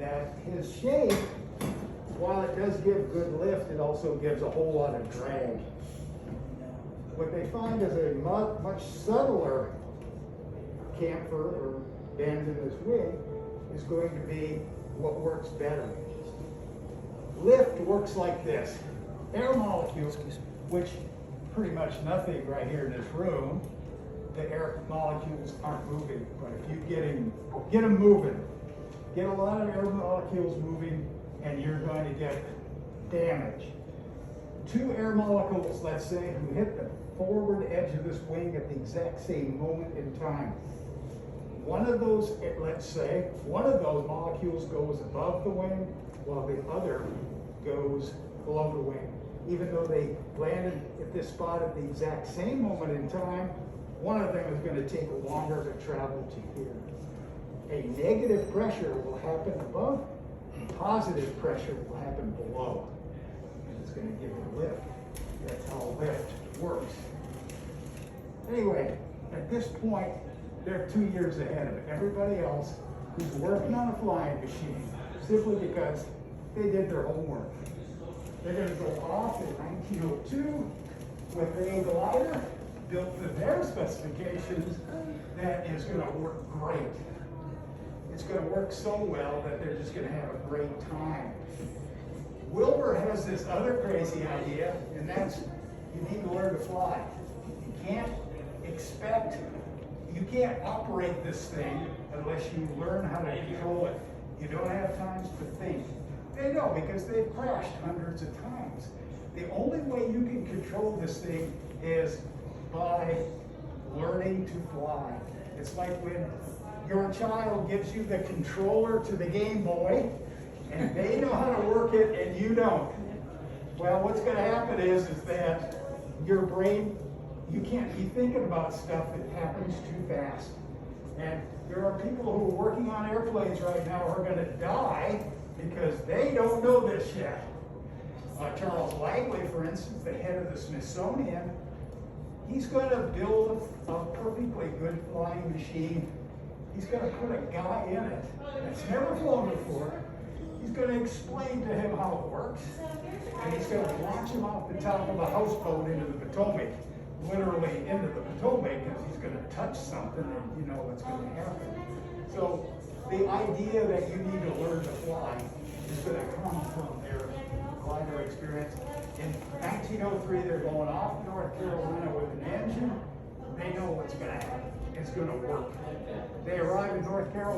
that his shape, while it does give good lift, it also gives a whole lot of drag. What they find is a much subtler camfer or bend in this wing is going to be what works better. Lift works like this. Air molecules, which pretty much nothing right here in this room, the air molecules aren't moving. But if you get them moving, get a lot of air molecules moving, and you're going to get damage. Two air molecules, let's say, who hit the forward edge of this wing at the exact same moment in time. One of those, let's say, one of those molecules goes above the wing while the other goes below the wing. Even though they landed at this spot at the exact same moment in time, one of them is going to take longer to travel to here. A negative pressure will happen above, and positive pressure will happen below. And it's going to give it a lift. That's how lift works. Anyway, at this point, they're 2 years ahead of everybody else who's working on a flying machine simply because they did their homework. They're going to go off in 1902 with a glider built to their specifications that is going to work great. It's going to work so well that they're just going to have a great time. Wilbur has this other crazy idea, and that's you need to learn to fly. You can't operate this thing unless you learn how to control it. You don't have time to think. They know because they've crashed hundreds of times. The only way you can control this thing is by learning to fly. It's like when your child gives you the controller to the Game Boy and they know how to work it and you don't. Well, what's going to happen is that your brain, you can't be thinking about stuff that happens too fast. And there are people who are working on airplanes right now who are going to die because they don't know this yet. Charles Langley, for instance, the head of the Smithsonian, he's going to build a perfectly good flying machine. He's going to put a guy in it that's never flown before. He's going to explain to him how it works. And he's going to launch him off the top of a houseboat into the Potomac, literally into the Potomac, because he's going to touch something and you know what's going to happen. So the idea that you need to learn to fly is going to come from their glider experience. In 1903, they're going off North Carolina with an engine. They know what's going to happen. It's going to work. They arrive in North Carolina.